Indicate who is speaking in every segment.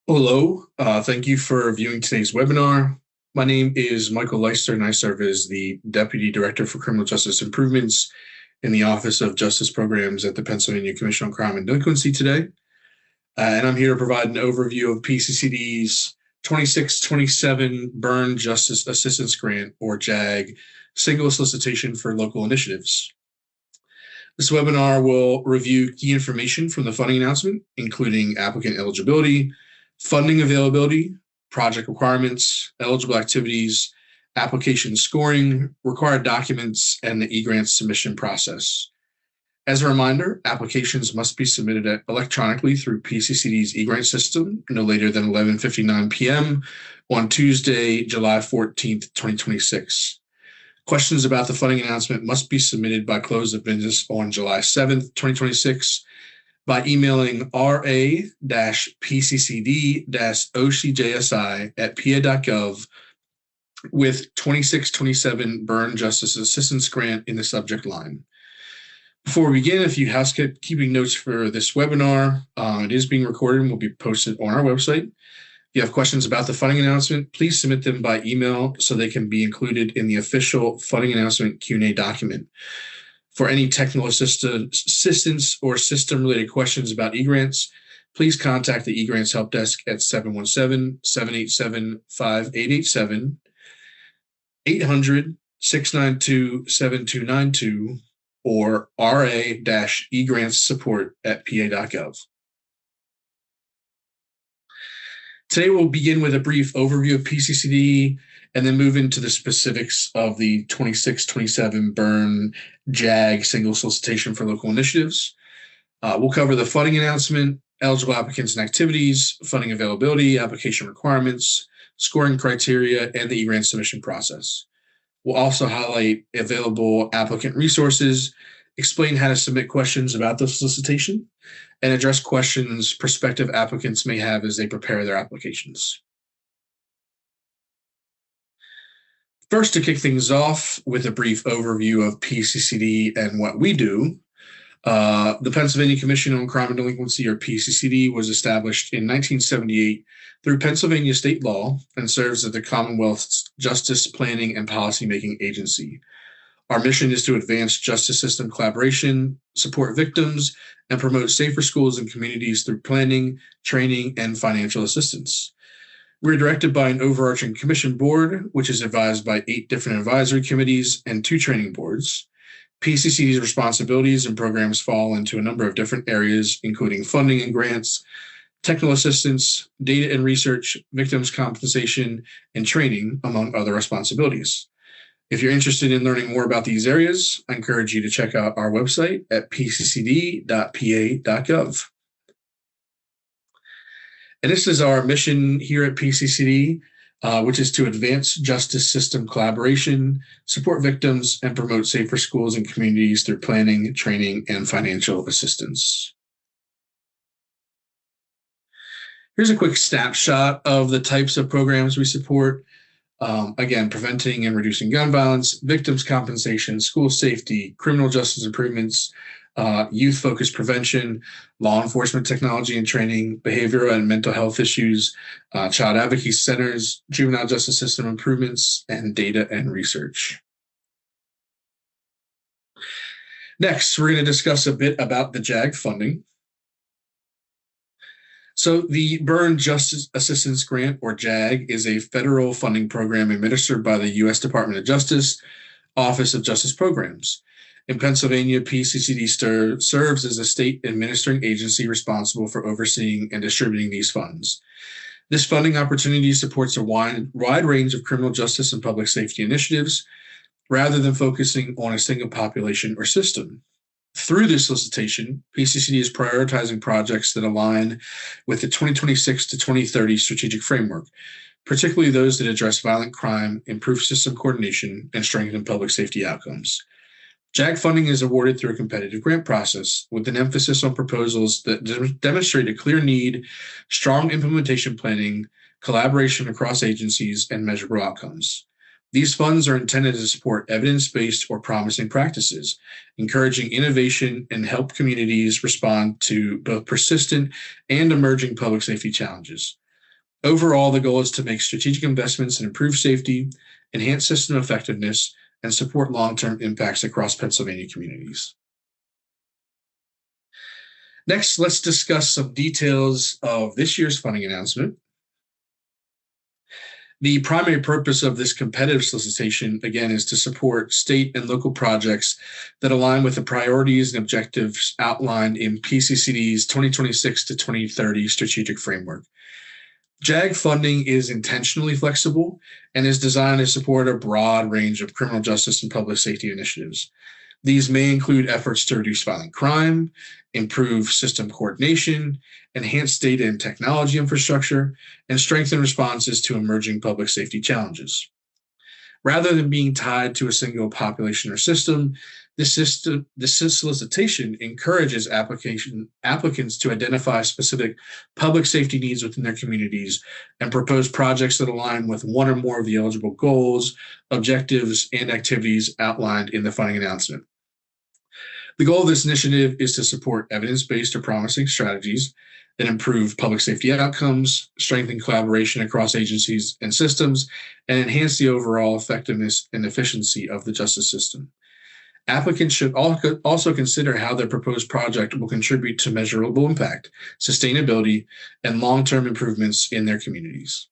Speaker 1: Hello, thank you for viewing today's webinar. My name is Michael Leister, and I serve as the Deputy Director for Criminal Justice Improvements in the Office of Justice Programs at the Pennsylvania Commission on Crime and Delinquency today. And I'm here to provide an overview of PCCD's 2627 Byrne Justice Assistance Grant, or JAG, single solicitation for local initiatives. This webinar will review key information from the funding announcement, including applicant eligibility, funding availability, project requirements, eligible activities, application scoring, required documents, and the e-grant submission process. As a reminder, applications must be submitted electronically through PCCD's e-grant system no later than 11:59 p.m. on Tuesday, July 14th, 2026. Questions about the funding announcement must be submitted by close of business on July 7th, 2026 by emailing ra-pccd-ocjsi@pa.gov with 2627 Byrne Justice Assistance Grant in the subject line. Before we begin, a few housekeeping notes for this webinar. It is being recorded and will be posted on our website. If you have questions about the funding announcement, please submit them by email so they can be included in the official funding announcement Q&A document. For any technical assistance or system-related questions about eGrants, please contact the eGrants Help Desk at 717-787-5887, 800-692-7292, or ra-egrantsupport@pa.gov. Today, we'll begin with a brief overview of PCCD and then move into the specifics of the 2627 Byrne JAG single solicitation for local initiatives. We'll cover the funding announcement, eligible applicants and activities, funding availability, application requirements, scoring criteria, and the e-grant submission process. We'll also highlight available applicant resources, explain how to submit questions about the solicitation, and address questions prospective applicants may have as they prepare their applications. First, to kick things off with a brief overview of PCCD and what we do, the Pennsylvania Commission on Crime and Delinquency, or PCCD, was established in 1978 through Pennsylvania state law and serves as the Commonwealth's justice planning and policymaking agency. Our mission is to advance justice system collaboration, support victims, and promote safer schools and communities through planning, training, and financial assistance. We're directed by an overarching commission board, which is advised by 8 different advisory committees and 2 training boards. PCCD's responsibilities and programs fall into a number of different areas, including funding and grants, technical assistance, data and research, victims compensation, and training, among other responsibilities. If you're interested in learning more about these areas, I encourage you to check out our website at pccd.pa.gov. And this is our mission here at PCCD, which is to advance justice system collaboration, support victims, and promote safer schools and communities through planning, training, and financial assistance. Here's a quick snapshot of the types of programs we support. Again, preventing and reducing gun violence, victims compensation, school safety, criminal justice improvements, youth-focused prevention, law enforcement technology and training, behavioral and mental health issues, child advocacy centers, juvenile justice system improvements, and data and research. Next, we're going to discuss a bit about the JAG funding. So the Byrne Justice Assistance Grant, or JAG, is a federal funding program administered by the U.S. Department of Justice, Office of Justice Programs. In Pennsylvania, PCCD serves as a state administering agency responsible for overseeing and distributing these funds. This funding opportunity supports a wide range of criminal justice and public safety initiatives, rather than focusing on a single population or system. Through this solicitation, PCCD is prioritizing projects that align with the 2026 to 2030 strategic framework, particularly those that address violent crime, improve system coordination, and strengthen public safety outcomes. JAG funding is awarded through a competitive grant process with an emphasis on proposals that demonstrate a clear need, strong implementation planning, collaboration across agencies, and measurable outcomes. These funds are intended to support evidence-based or promising practices, encouraging innovation and help communities respond to both persistent and emerging public safety challenges. Overall, the goal is to make strategic investments and improve safety, enhance system effectiveness, and support long-term impacts across Pennsylvania communities. Next, let's discuss some details of this year's funding announcement. The primary purpose of this competitive solicitation, again, is to support state and local projects that align with the priorities and objectives outlined in PCCD's 2026 to 2030 strategic framework. JAG funding is intentionally flexible and is designed to support a broad range of criminal justice and public safety initiatives. These may include efforts to reduce violent crime, improve system coordination, enhance data and technology infrastructure, and strengthen responses to emerging public safety challenges. Rather than being tied to a single population or system, this solicitation encourages applicants to identify specific public safety needs within their communities and propose projects that align with one or more of the eligible goals, objectives, and activities outlined in the funding announcement. The goal of this initiative is to support evidence-based or promising strategies that improve public safety outcomes, strengthen collaboration across agencies and systems, and enhance the overall effectiveness and efficiency of the justice system. Applicants should also consider how their proposed project will contribute to measurable impact, sustainability, and long-term improvements in their communities.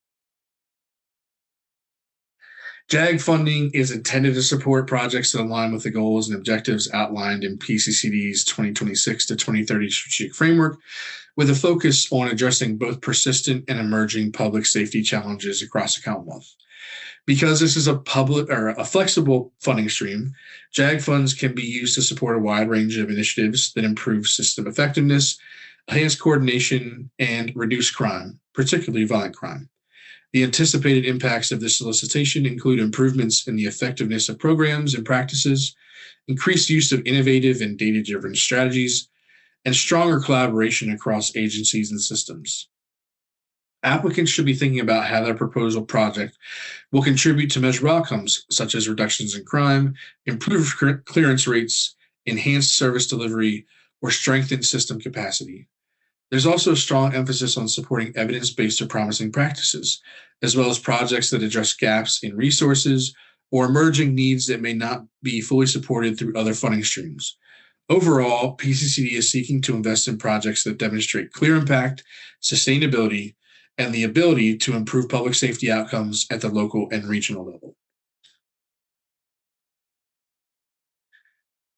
Speaker 1: JAG funding is intended to support projects that align with the goals and objectives outlined in PCCD's 2026 to 2030 strategic framework, with a focus on addressing both persistent and emerging public safety challenges across the Commonwealth. Because this is a flexible funding stream, JAG funds can be used to support a wide range of initiatives that improve system effectiveness, enhance coordination, and reduce crime, particularly violent crime. The anticipated impacts of this solicitation include improvements in the effectiveness of programs and practices, increased use of innovative and data-driven strategies, and stronger collaboration across agencies and systems. Applicants should be thinking about how their proposal project will contribute to measurable outcomes, such as reductions in crime, improved clearance rates, enhanced service delivery, or strengthened system capacity. There's also a strong emphasis on supporting evidence-based or promising practices, as well as projects that address gaps in resources or emerging needs that may not be fully supported through other funding streams. Overall, PCCD is seeking to invest in projects that demonstrate clear impact, sustainability, and the ability to improve public safety outcomes at the local and regional level.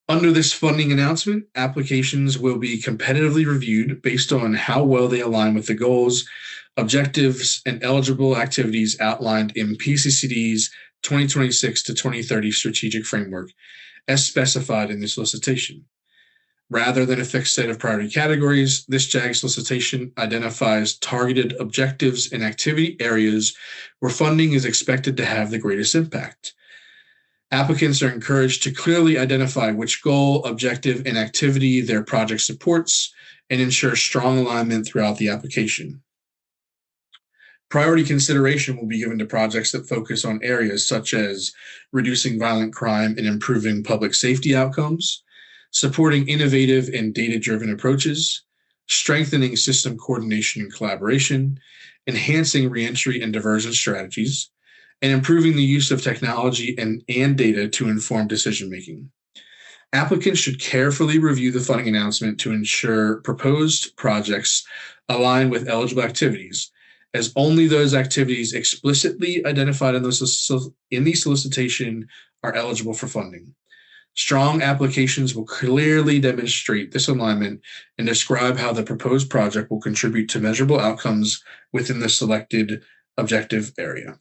Speaker 1: Under this funding announcement, applications will be competitively reviewed based on how well they align with the goals, objectives, and eligible activities outlined in PCCD's 2026 to 2030 strategic framework, as specified in the solicitation. Rather than a fixed set of priority categories, this JAG solicitation identifies targeted objectives and activity areas where funding is expected to have the greatest impact. Applicants are encouraged to clearly identify which goal, objective, and activity their project supports and ensure strong alignment throughout the application. Priority consideration will be given to projects that focus on areas such as reducing violent crime and improving public safety outcomes, supporting innovative and data-driven approaches, strengthening system coordination and collaboration, enhancing reentry and diversion strategies, and improving the use of technology and data to inform decision-making. Applicants should carefully review the funding announcement to ensure proposed projects align with eligible activities, as only those activities explicitly identified in the solicitation are eligible for funding. Strong applications will clearly demonstrate this alignment and describe how the proposed project will contribute to measurable outcomes within the selected objective area.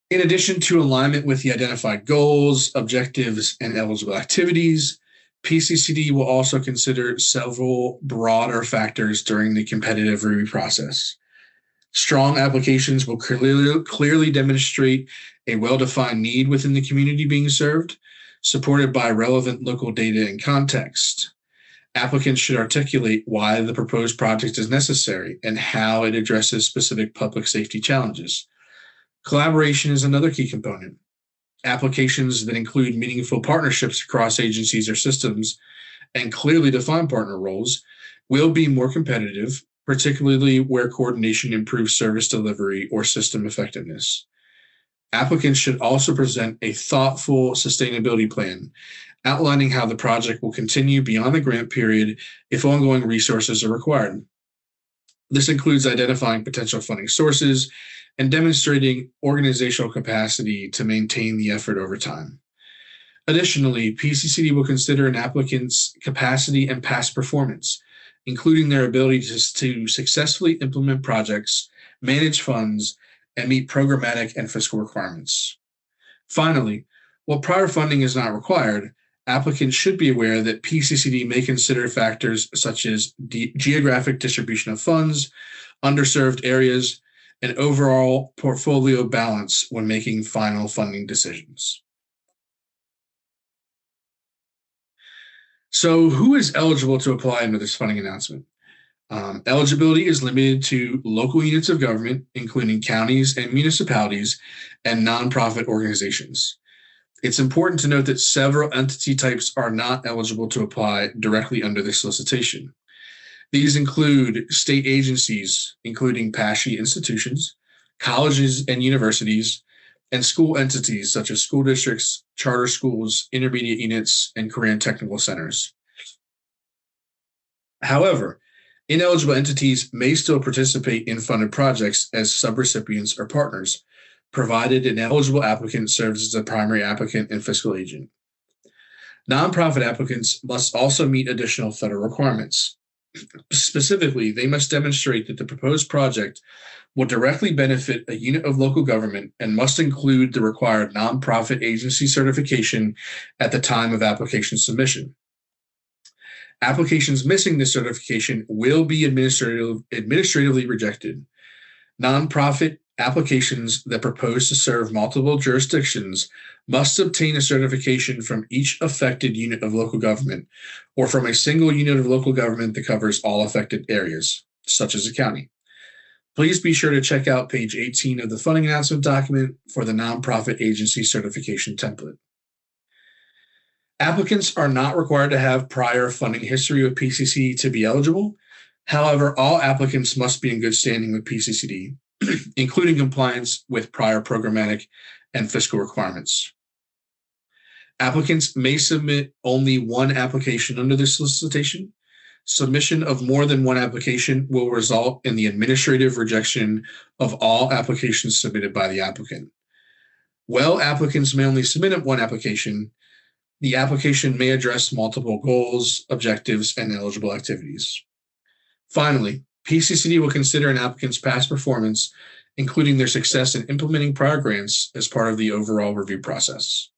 Speaker 1: In addition to alignment with the identified goals, objectives, and eligible activities, PCCD will also consider several broader factors during the competitive review process. Strong applications will clearly demonstrate a well-defined need within the community being served, supported by relevant local data and context. Applicants should articulate why the proposed project is necessary and how it addresses specific public safety challenges. Collaboration is another key component. Applications that include meaningful partnerships across agencies or systems and clearly defined partner roles will be more competitive, particularly where coordination improves service delivery or system effectiveness. Applicants should also present a thoughtful sustainability plan, outlining how the project will continue beyond the grant period if ongoing resources are required. This includes identifying potential funding sources and demonstrating organizational capacity to maintain the effort over time. Additionally, PCCD will consider an applicant's capacity and past performance, including their ability to successfully implement projects, manage funds, and meet programmatic and fiscal requirements. Finally, while prior funding is not required, applicants should be aware that PCCD may consider factors such as geographic distribution of funds, underserved areas, and overall portfolio balance when making final funding decisions. So, who is eligible to apply under this funding announcement? Eligibility is limited to local units of government, including counties and municipalities, and nonprofit organizations. It's important to note that several entity types are not eligible to apply directly under this solicitation. These include state agencies, including PASHE institutions, colleges and universities, and school entities such as school districts, charter schools, intermediate units, and career and technical centers. However, ineligible entities may still participate in funded projects as subrecipients or partners, provided an eligible applicant serves as a primary applicant and fiscal agent. Nonprofit applicants must also meet additional federal requirements. Specifically, they must demonstrate that the proposed project will directly benefit a unit of local government and must include the required nonprofit agency certification at the time of application submission. Applications missing this certification will be administratively rejected. Nonprofit applications that propose to serve multiple jurisdictions must obtain a certification from each affected unit of local government or from a single unit of local government that covers all affected areas, such as a county. Please be sure to check out page 18 of the funding announcement document for the nonprofit agency certification template. Applicants are not required to have prior funding history with PCCD to be eligible. However, all applicants must be in good standing with PCCD, including compliance with prior programmatic and fiscal requirements. Applicants may submit only one application under this solicitation. Submission of more than one application will result in the administrative rejection of all applications submitted by the applicant. While applicants may only submit one application, the application may address multiple goals, objectives, and eligible activities. Finally, PCCD will consider an applicant's past performance, including their success in implementing prior grants, as part of the overall review process.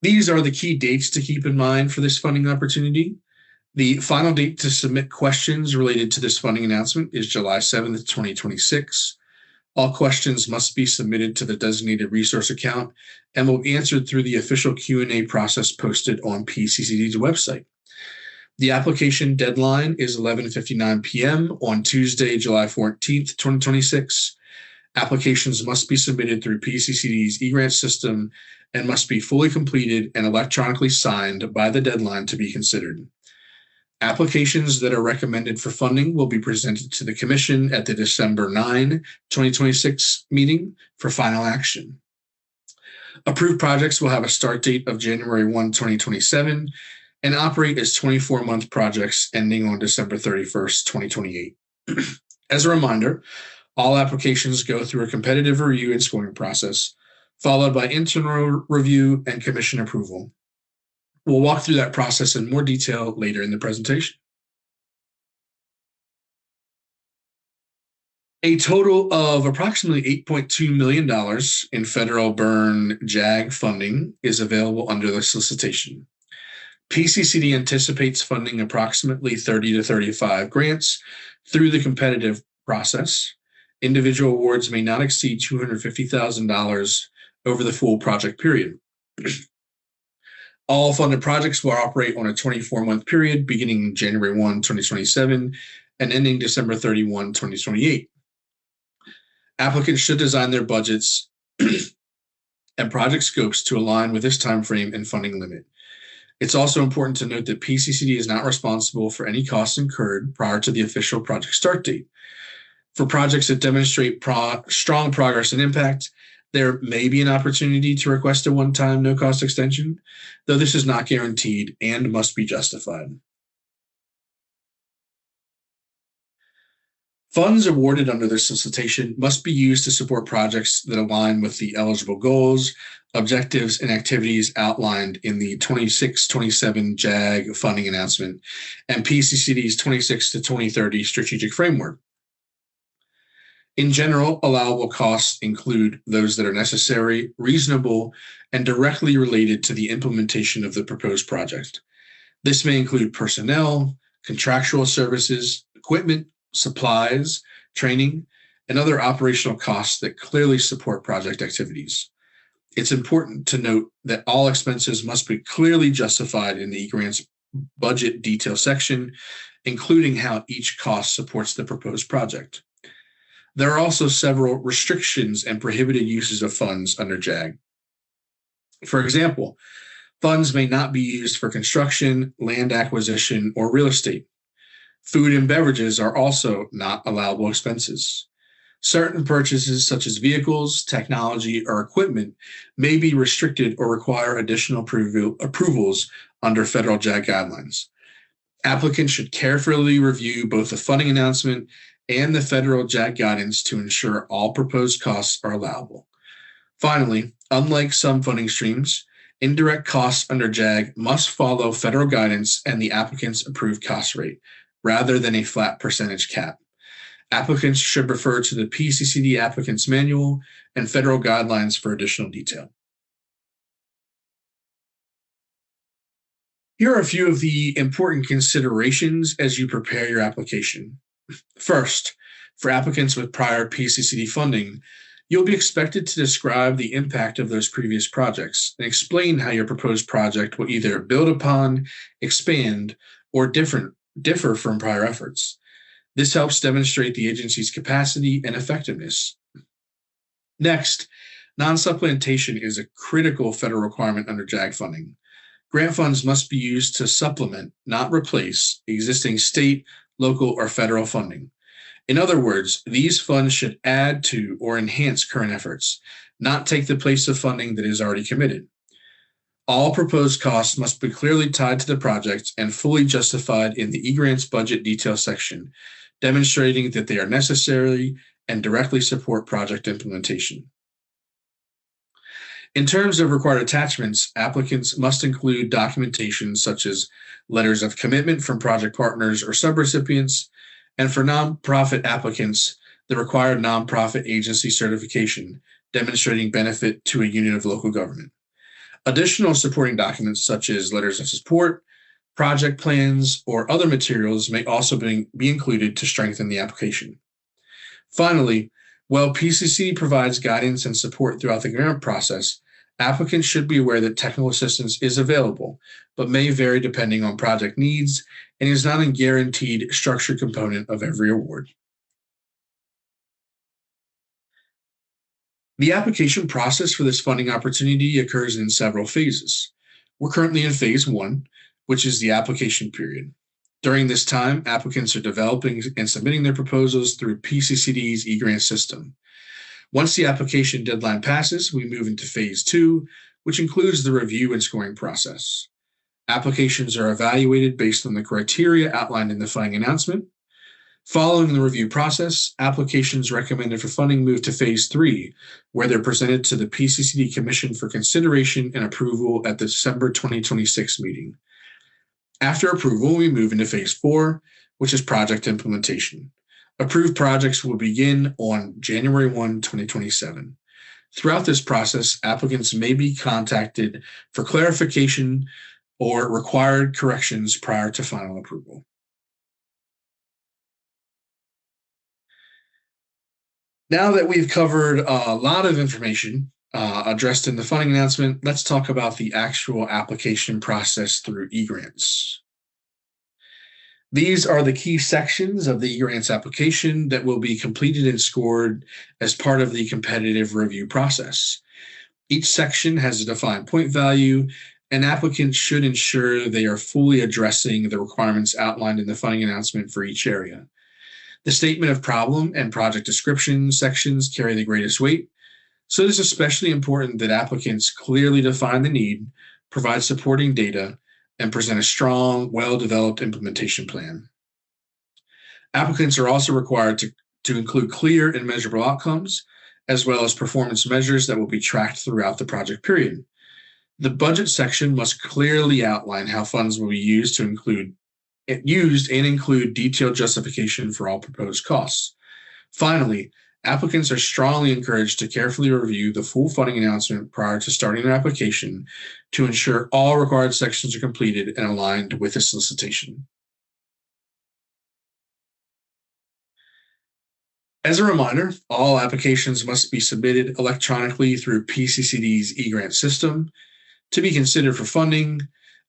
Speaker 1: These are the key dates to keep in mind for this funding opportunity. The final date to submit questions related to this funding announcement is July 7th, 2026. All questions must be submitted to the designated resource account and will be answered through the official Q&A process posted on PCCD's website. The application deadline is 11:59 p.m. on Tuesday, July 14th, 2026. Applications must be submitted through PCCD's e-grant system and must be fully completed and electronically signed by the deadline to be considered. Applications that are recommended for funding will be presented to the Commission at the December 9, 2026 meeting for final action. Approved projects will have a start date of January 1, 2027 and operate as 24-month projects ending on December 31st, 2028. As a reminder, all applications go through a competitive review and scoring process, followed by internal review and Commission approval. We'll walk through that process in more detail later in the presentation. A total of approximately $8.2 million in federal Byrne JAG funding is available under the solicitation. PCCD anticipates funding approximately 30 to 35 grants through the competitive process. Individual awards may not exceed $250,000 over the full project period. All funded projects will operate on a 24-month period beginning January 1, 2027 and ending December 31, 2028. Applicants should design their budgets and project scopes to align with this time frame and funding limit. It's also important to note that PCCD is not responsible for any costs incurred prior to the official project start date. For projects that demonstrate strong progress and impact, there may be an opportunity to request a one-time no-cost extension, though this is not guaranteed and must be justified. Funds awarded under this solicitation must be used to support projects that align with the eligible goals, objectives, and activities outlined in the 26-27 JAG funding announcement and PCCD's 26 to 2030 strategic framework. In general, allowable costs include those that are necessary, reasonable, and directly related to the implementation of the proposed project. This may include personnel, contractual services, equipment, supplies, training, and other operational costs that clearly support project activities. It's important to note that all expenses must be clearly justified in the e-grant's budget detail section, including how each cost supports the proposed project. There are also several restrictions and prohibited uses of funds under JAG. For example, funds may not be used for construction, land acquisition, or real estate. Food and beverages are also not allowable expenses. Certain purchases, such as vehicles, technology, or equipment, may be restricted or require additional approvals under federal JAG guidelines. Applicants should carefully review both the funding announcement and the federal JAG guidance to ensure all proposed costs are allowable. Finally, unlike some funding streams, indirect costs under JAG must follow federal guidance and the applicant's approved cost rate, rather than a flat percentage cap. Applicants should refer to the PCCD Applicants Manual and federal guidelines for additional detail. Here are a few of the important considerations as you prepare your application. First, for applicants with prior PCCD funding, you'll be expected to describe the impact of those previous projects and explain how your proposed project will either build upon, expand, or differ from prior efforts. This helps demonstrate the agency's capacity and effectiveness. Next, non-supplementation is a critical federal requirement under JAG funding. Grant funds must be used to supplement, not replace, existing state, local, or federal funding. In other words, these funds should add to or enhance current efforts, not take the place of funding that is already committed. All proposed costs must be clearly tied to the project and fully justified in the e-grant's budget detail section, demonstrating that they are necessary and directly support project implementation. In terms of required attachments, applicants must include documentation such as letters of commitment from project partners or subrecipients, and for nonprofit applicants, the required nonprofit agency certification, demonstrating benefit to a unit of local government. Additional supporting documents such as letters of support, project plans, or other materials may also be included to strengthen the application. Finally, while PCC provides guidance and support throughout the grant process, applicants should be aware that technical assistance is available, but may vary depending on project needs and is not a guaranteed structured component of every award. The application process for this funding opportunity occurs in several phases. We're currently in phase 1, which is the application period. During this time, applicants are developing and submitting their proposals through PCCD's e-grant system. Once the application deadline passes, we move into phase 2, which includes the review and scoring process. Applications are evaluated based on the criteria outlined in the funding announcement. Following the review process, applications recommended for funding move to phase 3, where they're presented to the PCCD Commission for consideration and approval at the December 2026 meeting. After approval, we move into phase 4, which is project implementation. Approved projects will begin on January 1, 2027. Throughout this process, applicants may be contacted for clarification or required corrections prior to final approval. Now that we've covered a lot of information addressed in the funding announcement, let's talk about the actual application process through e-grants. These are the key sections of the e-grants application that will be completed and scored as part of the competitive review process. Each section has a defined point value An applicant should ensure they are fully addressing the requirements outlined in the funding announcement for each area. The statement of problem and project description sections carry the greatest weight, so it is especially important that applicants clearly define the need, provide supporting data, and present a strong, well-developed implementation plan. Applicants are also required to include clear and measurable outcomes, as well as performance measures that will be tracked throughout the project period. The budget section must clearly outline how funds will be used and include detailed justification for all proposed costs. Finally, applicants are strongly encouraged to carefully review the full funding announcement prior to starting their application to ensure all required sections are completed and aligned with the solicitation. As a reminder, all applications must be submitted electronically through PCCD's eGrant system. To be considered for funding,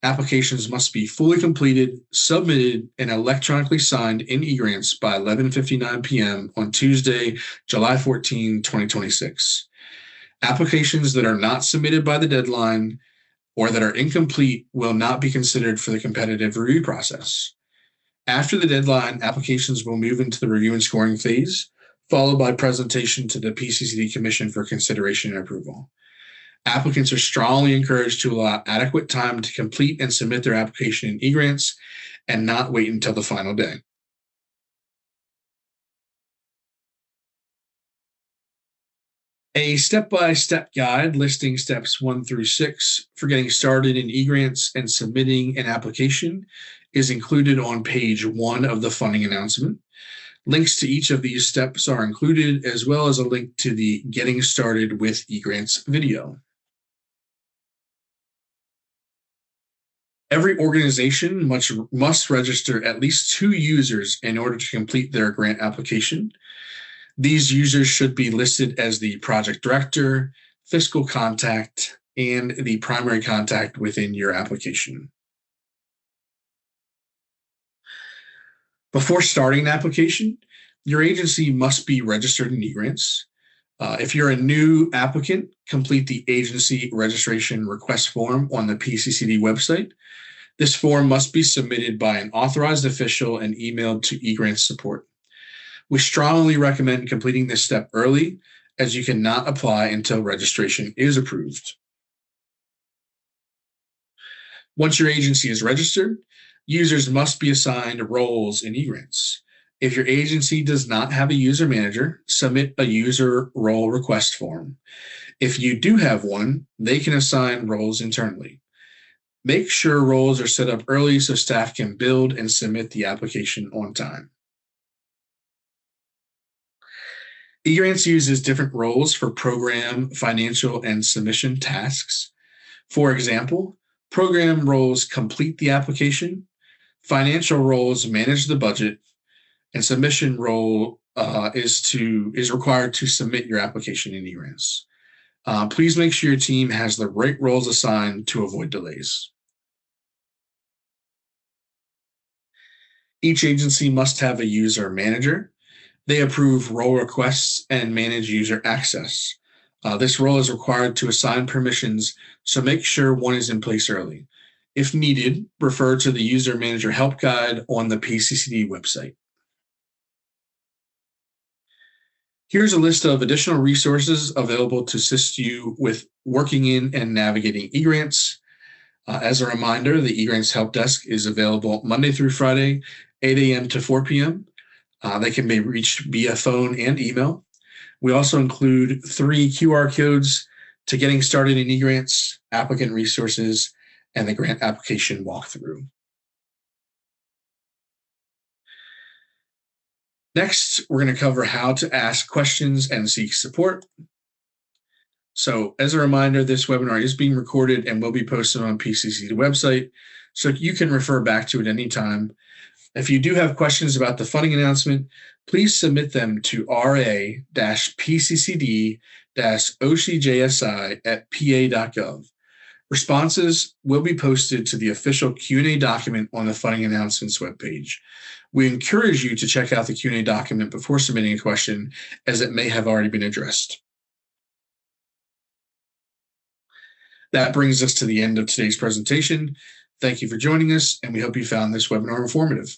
Speaker 1: applications must be fully completed, submitted, and electronically signed in eGrants by 11:59 p.m. on Tuesday, July 14, 2026. Applications that are not submitted by the deadline or that are incomplete will not be considered for the competitive review process. After the deadline, applications will move into the review and scoring phase, followed by presentation to the PCCD Commission for consideration and approval. Applicants are strongly encouraged to allow adequate time to complete and submit their application in eGrants and not wait until the final day. A step-by-step guide listing steps 1 through 6 for getting started in eGrants and submitting an application is included on page 1 of the funding announcement. Links to each of these steps are included, as well as a link to the Getting Started with eGrants video. Every organization must register at least 2 users in order to complete their grant application. These users should be listed as the project director, fiscal contact, and the primary contact within your application. Before starting an application, your agency must be registered in eGrants. If you're a new applicant, complete the agency registration request form on the PCCD website. This form must be submitted by an authorized official and emailed to eGrants support. We strongly recommend completing this step early, as you cannot apply until registration is approved. Once your agency is registered, users must be assigned roles in eGrants. If your agency does not have a user manager, submit a user role request form. If you do have one, they can assign roles internally. Make sure roles are set up early so staff can build and submit the application on time. eGrants uses different roles for program, financial, and submission tasks. For example, program roles complete the application, financial roles manage the budget, and submission role is required to submit your application in eGrants. Please make sure your team has the right roles assigned to avoid delays. Each agency must have a user manager. They approve role requests and manage user access. This role is required to assign permissions, so make sure one is in place early. If needed, refer to the User Manager Help Guide on the PCCD website. Here's a list of additional resources available to assist you with working in and navigating eGrants. As a reminder, the eGrants Help Desk is available Monday through Friday, 8 a.m. to 4 p.m. They can be reached via phone and email. We also include 3 QR codes to getting started in eGrants, applicant resources, and the grant application walkthrough. Next, we're going to cover how to ask questions and seek support. So as a reminder, this webinar is being recorded and will be posted on PCCD website, so you can refer back to it anytime. If you do have questions about the funding announcement, please submit them to ra-pccd-ocjsi@pa.gov. Responses will be posted to the official Q&A document on the funding announcements webpage. We encourage you to check out the Q&A document before submitting a question, as it may have already been addressed. That brings us to the end of today's presentation. Thank you for joining us, and we hope you found this webinar informative.